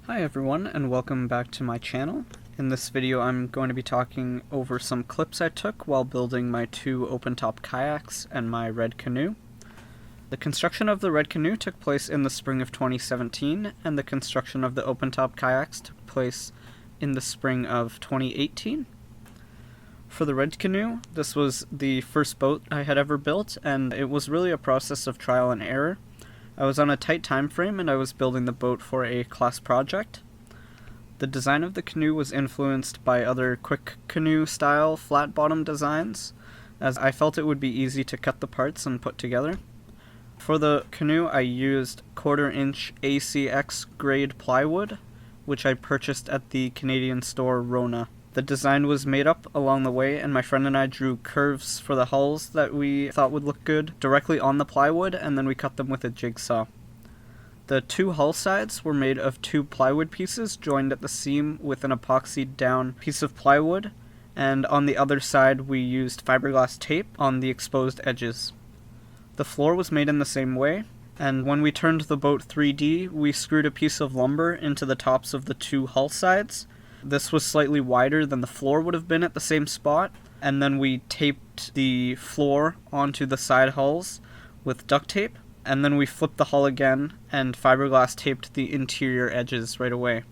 Hi everyone, and welcome back to my channel. In this video I'm going to be talking over some clips I took while building my two open-top kayaks and my Red Canoe. The construction of the Red Canoe took place in the spring of 2017, and the construction of the open-top kayaks took place in the spring of 2018. For the Red Canoe, this was the first boat I had ever built, and it was really a process of trial and error. I was on a tight time frame and I was building the boat for a class project. The design of the canoe was influenced by other quick canoe style flat bottom designs, as I felt it would be easy to cut the parts and put together. For the canoe I used 1/4 inch ACX grade plywood, which I purchased at the Canadian store Rona. The design was made up along the way, and my friend and I drew curves for the hulls that we thought would look good directly on the plywood, and then we cut them with a jigsaw. The two hull sides were made of two plywood pieces joined at the seam with an epoxied down piece of plywood, and on the other side we used fiberglass tape on the exposed edges. The floor was made in the same way, and when we turned the boat 3D, we screwed a piece of lumber into the tops of the two hull sides. This was slightly wider than the floor would have been at the same spot, and then we taped the floor onto the side hulls with duct tape, and then we flipped the hull again and fiberglass taped the interior edges right away.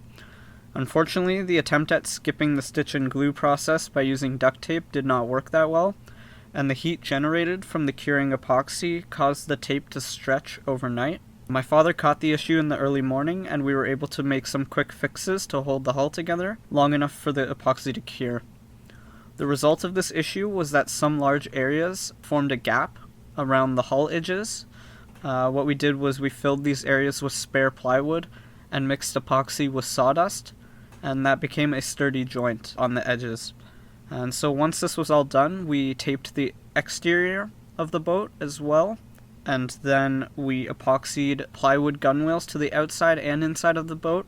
Unfortunately, the attempt at skipping the stitch and glue process by using duct tape did not work that well, and the heat generated from the curing epoxy caused the tape to stretch overnight. My father caught the issue in the early morning, and we were able to make some quick fixes to hold the hull together long enough for the epoxy to cure. The result of this issue was that some large areas formed a gap around the hull edges. What we did was we filled these areas with spare plywood and mixed epoxy with sawdust, and that became a sturdy joint on the edges. And so once this was all done, we taped the exterior of the boat as well, and then we epoxied plywood gunwales to the outside and inside of the boat,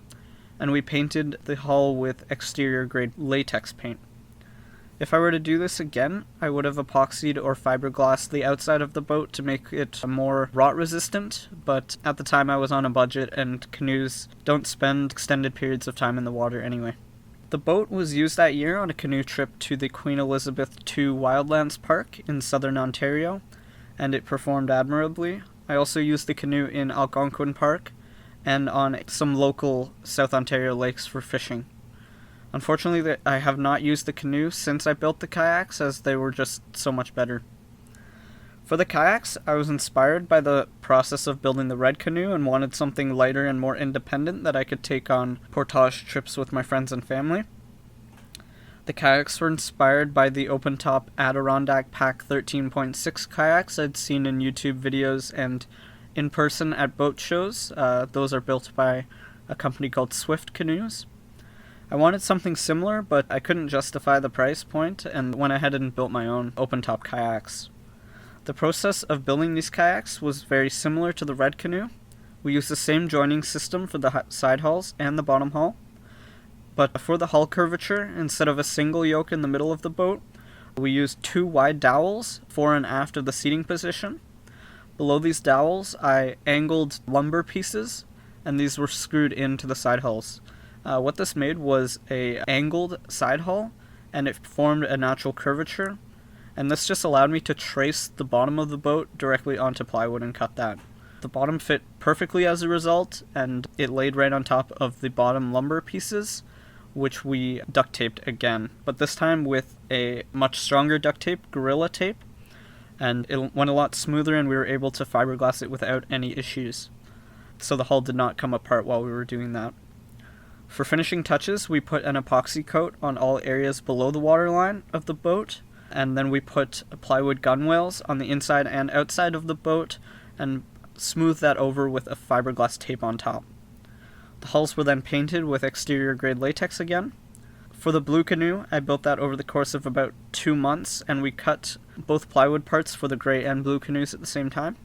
and we painted the hull with exterior grade latex paint. If I were to do this again, I would have epoxied or fiberglassed the outside of the boat to make it more rot resistant, but at the time I was on a budget and canoes don't spend extended periods of time in the water anyway. The boat was used that year on a canoe trip to the Queen Elizabeth II Wildlands Park in southern Ontario, and it performed admirably. I also used the canoe in Algonquin Park and on some local South Ontario lakes for fishing. Unfortunately, I have not used the canoe since I built the kayaks, as they were just so much better. For the kayaks, I was inspired by the process of building the Red Canoe and wanted something lighter and more independent that I could take on portage trips with my friends and family. The kayaks were inspired by the open-top Adirondack Pack 13.6 kayaks I'd seen in YouTube videos and in person at boat shows. Those are built by a company called Swift Canoes. I wanted something similar, but I couldn't justify the price point, and went ahead and built my own open-top kayaks. The process of building these kayaks was very similar to the Red Canoe. We used the same joining system for the side hulls and the bottom hull. But for the hull curvature, instead of a single yoke in the middle of the boat, we used two wide dowels fore and aft of the seating position. Below these dowels, I angled lumber pieces, and these were screwed into the side hulls. What this made was a angled side hull, and it formed a natural curvature, and this just allowed me to trace the bottom of the boat directly onto plywood and cut that. The bottom fit perfectly as a result, and it laid right on top of the bottom lumber pieces, which we duct taped again, but this time with a much stronger duct tape, Gorilla Tape, and it went a lot smoother, and we were able to fiberglass it without any issues. So the hull did not come apart while we were doing that. For finishing touches, we put an epoxy coat on all areas below the waterline of the boat, and then we put plywood gunwales on the inside and outside of the boat, and smoothed that over with a fiberglass tape on top. The hulls were then painted with exterior grade latex again. For the blue canoe, I built that over the course of about 2 months, and we cut both plywood parts for the gray and blue canoes at the same time.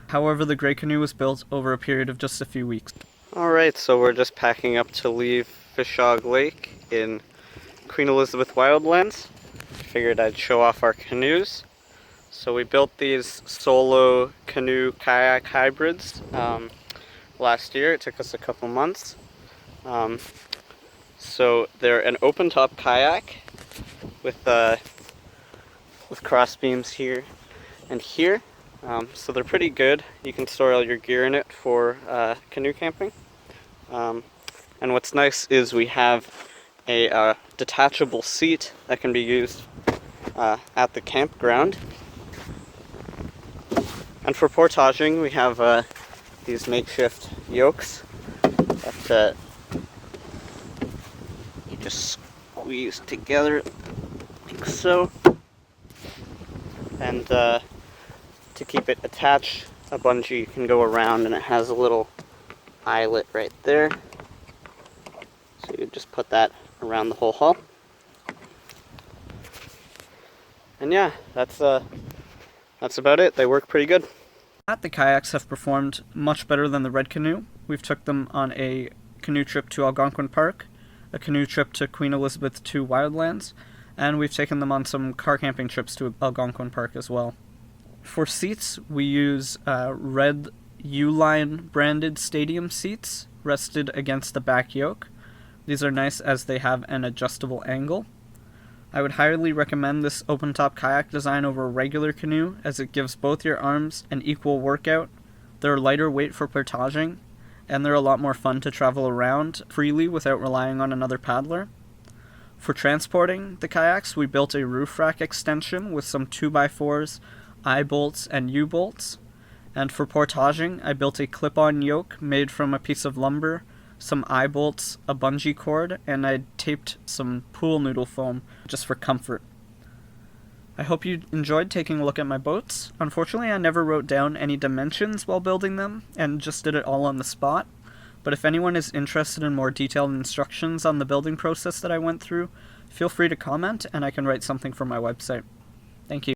However, the gray canoe was built over a period of just a few weeks. Alright, so we're just packing up to leave Fishhog Lake in Queen Elizabeth Wildlands. Figured I'd show off our canoes. So we built these solo canoe kayak hybrids last year. It took us a couple months. So they're an open-top kayak with cross beams here and here. So they're pretty good. You can store all your gear in it for canoe camping. And what's nice is we have a detachable seat that can be used at the campground. And for portaging, we have these makeshift yokes that you just squeeze together like so. And to keep it attached, a bungee can go around, and it has a little eyelet right there. So you just put that around the whole hull. And yeah, that's about it. They work pretty good. The kayaks have performed much better than the Red Canoe. We've took them on a canoe trip to Algonquin Park, a canoe trip to Queen Elizabeth II Wildlands, and we've taken them on some car camping trips to Algonquin Park as well. For seats, we use red U-Line branded stadium seats rested against the back yoke. These are nice as they have an adjustable angle. I would highly recommend this open-top kayak design over a regular canoe, as it gives both your arms an equal workout. They're lighter weight for portaging, and they're a lot more fun to travel around freely without relying on another paddler. For transporting the kayaks, we built a roof rack extension with some 2x4s, I-bolts, and U-bolts. And for portaging, I built a clip-on yoke made from a piece of lumber, some I-bolts, a bungee cord, and I taped some pool noodle foam just for comfort. I hope you enjoyed taking a look at my boats. Unfortunately, I never wrote down any dimensions while building them, and just did it all on the spot. But if anyone is interested in more detailed instructions on the building process that I went through, feel free to comment, and I can write something for my website. Thank you.